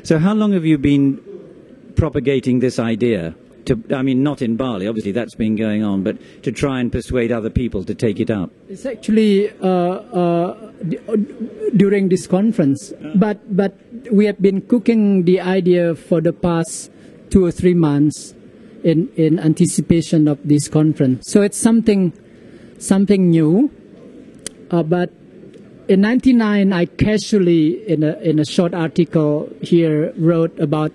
So how long have you been propagating this idea? I mean, not in Bali, obviously that's been going on, but to try and persuade other people to take it up? It's actually during this conference, but we have been cooking the idea for the past 2 or 3 months in anticipation of this conference. So it's something new. But in '99, I casually, in a short article here, wrote about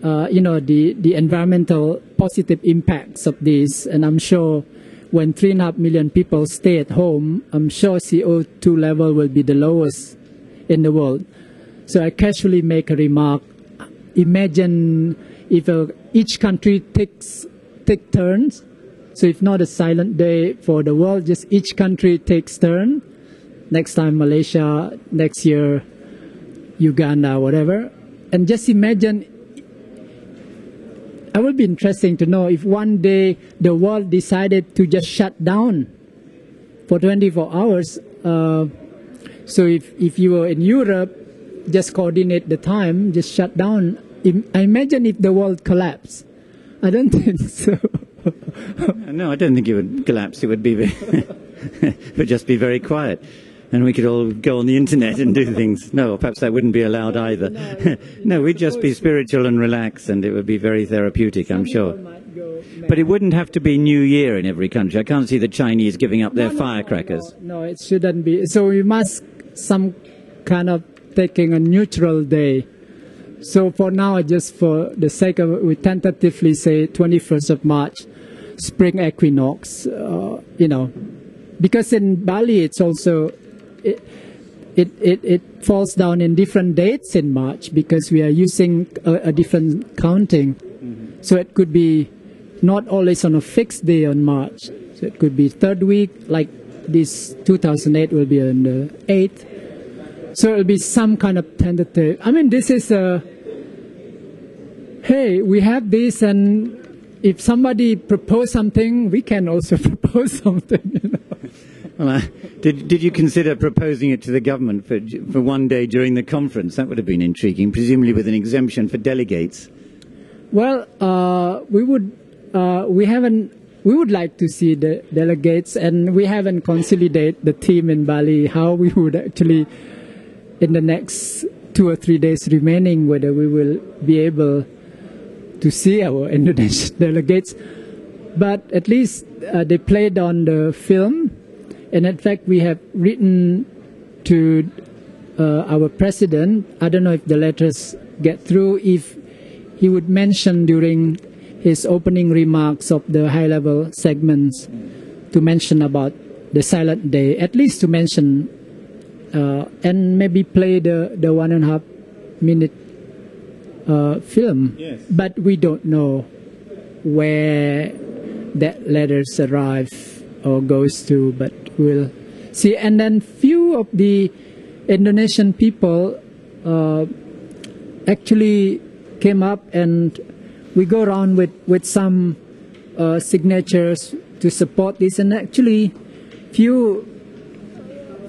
the environmental positive impacts of this, and I'm sure when 3.5 million people stay at home, I'm sure CO2 level will be the lowest in the world. So I casually make a remark. Imagine if each country takes turns. So if not a silent day for the world, just each country takes turn. Next time Malaysia, next year Uganda, whatever. And just imagine, it would be interesting to know if one day the world decided to just shut down for 24 hours. So if you were in Europe, just coordinate the time, just shut down. I imagine if the world collapsed. I don't think so. No, I don't think it would collapse. It would be it would just be very quiet. And we could all go on the internet and do things. No, perhaps that wouldn't be allowed either. No, we'd just be spiritual and relaxed, and it would be very therapeutic, I'm sure. But it wouldn't have to be New Year in every country. I can't see the Chinese giving up their firecrackers. No, it shouldn't be. So we must some kind of taking a neutral day. So for now, just for the sake of it, we tentatively say 21st of March, spring equinox, because in Bali it's also, it falls down in different dates in March because we are using a different counting. Mm-hmm. So it could be not always on a fixed day on March. So it could be third week, like this 2008 will be on the 8th. So it will be some kind of tentative. I mean, this is hey, we have this, and if somebody propose something, we can also propose something. Well, did you consider proposing it to the government for one day during the conference? That would have been intriguing, presumably with an exemption for delegates. Well, we would like to see the delegates, and we haven't consolidated the team in Bali how we would actually, in the next 2 or 3 days remaining, whether we will be able to see our Indonesian delegates. But at least they played on the film. And in fact, we have written to our president. I don't know if the letters get through, if he would mention during his opening remarks of the high-level segments to mention about the silent day, at least to mention and maybe play the 1.5 minute film. Yes. But we don't know where that letters arrive or goes to, but we'll see. And then few of the Indonesian people actually came up, and we go around with some signatures to support this, and actually few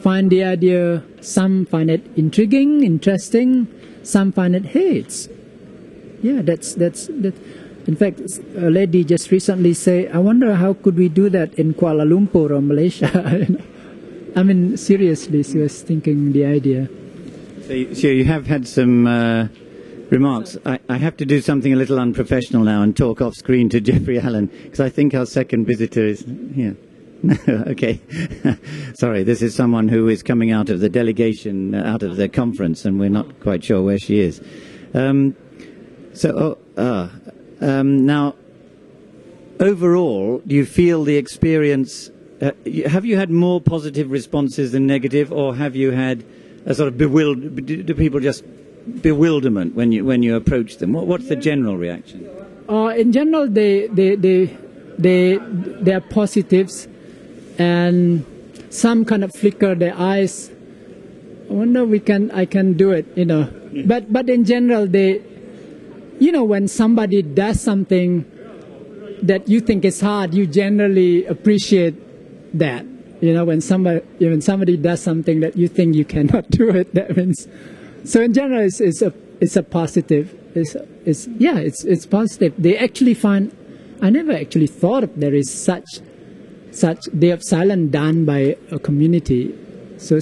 find the idea, some find it intriguing, interesting, some find it, hey, that's in fact, a lady just recently say, I wonder how could we do that in Kuala Lumpur or Malaysia. I mean, seriously, she was thinking the idea. So you have had some remarks. I have to do something a little unprofessional now and talk off screen to Jeffrey Allen, because I think our second visitor is here. No, okay. Sorry, this is someone who is coming out of the delegation, out of the conference, and we're not quite sure where she is. Now, overall, do you feel the experience, have you had more positive responses than negative, or have you had a sort of do people just bewilderment when you approach them? What's the general reaction? In general, they are positives, and some kind of flicker their eyes. I wonder I can do it, Yeah. But in general, when somebody does something that you think is hard, you generally appreciate that. When somebody does something that you think you cannot do it, that means. So in general, it's a it's a positive. It's positive. They actually find. I never actually thought of there is such day of silence done by a community. So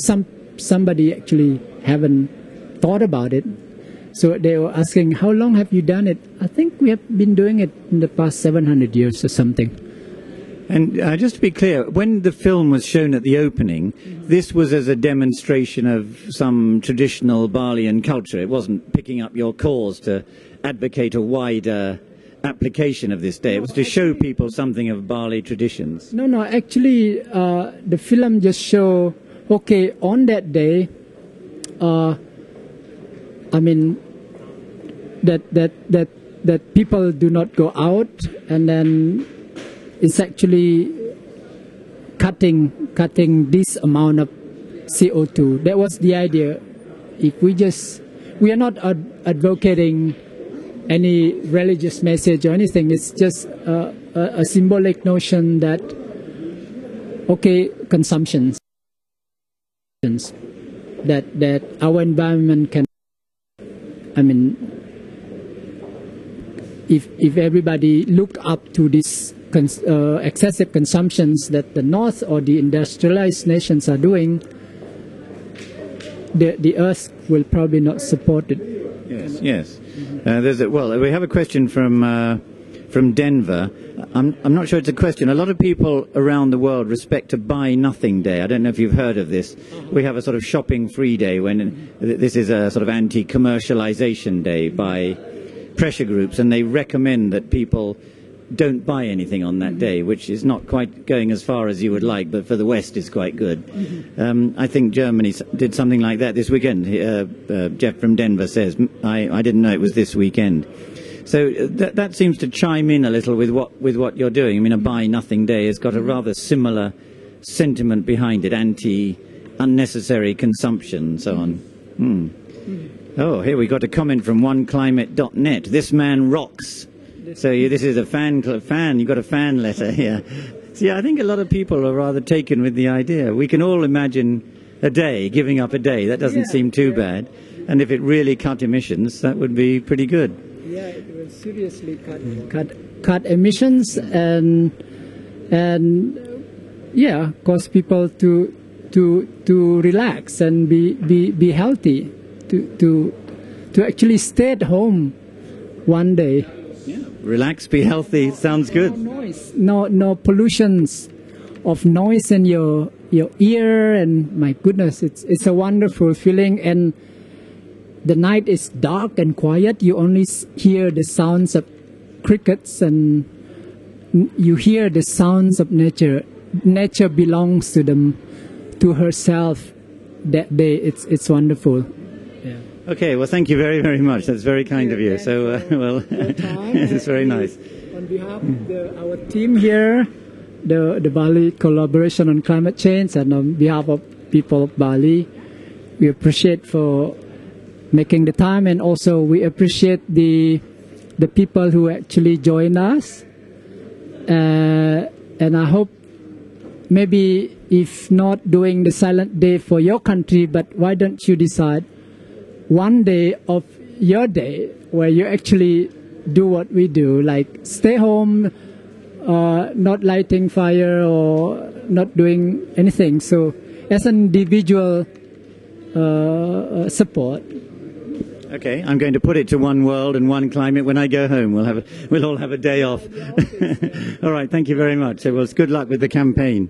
somebody actually haven't thought about it. So they were asking, how long have you done it? I think we have been doing it in the past 700 years or something. And just to be clear, when the film was shown at the opening, this was as a demonstration of some traditional Balian culture. It wasn't picking up your cause to advocate a wider application of this day. It was to show people something of Bali traditions. No, actually, the film just show, okay, on that day, I mean, that people do not go out, and then it's actually cutting this amount of CO2. That was the idea. If we are not advocating any religious message or anything. It's just a symbolic notion that, okay, consumptions, that our environment can, I mean, if everybody look up to this excessive consumptions that the North or the industrialized nations are doing, the Earth will probably not support it. Yes. We have a question from Denver. I'm not sure it's a question. A lot of people around the world respect a Buy Nothing Day. I don't know if you've heard of this. We have a sort of shopping-free day when this is a sort of anti-commercialization day by pressure groups, and they recommend that people don't buy anything on that day, which is not quite going as far as you would like, but for the West is quite good. I think Germany did something like that this weekend. Jeff from Denver says, I didn't know it was this weekend. So that seems to chime in a little with what you're doing. I mean, a Buy Nothing Day has got a rather similar sentiment behind it, anti-unnecessary consumption and so on. Oh, here we got a comment from oneclimate.net. This man rocks. So this is a fan. You've got a fan letter here. See, I think a lot of people are rather taken with the idea. We can all imagine a day, giving up a day. That doesn't seem too bad. And if it really cut emissions, that would be pretty good. Yeah, it will seriously cut emissions and cause people to relax and be healthy, to actually stay at home one day. Relax, be healthy. Sounds good. No noise, no pollutions of noise in your ear, and my goodness, it's a wonderful feeling. And the night is dark and quiet. You only hear the sounds of crickets, and you hear the sounds of nature. Nature belongs to herself that day. It's wonderful. Yeah. Okay, well, thank you very, very much. That's very kind of you. So, it's very nice. On behalf of our team here, the Bali Collaboration on Climate Change, and on behalf of people of Bali, we appreciate for making the time, and also we appreciate the people who actually join us. And I hope maybe if not doing the silent day for your country, but why don't you decide one day of your day where you actually do what we do, like stay home, not lighting fire or not doing anything. So as an individual support. Okay, I'm going to put it to One World and One Climate when I go home. We'll all have a day off. All right, thank you very much. So, well, good luck with the campaign.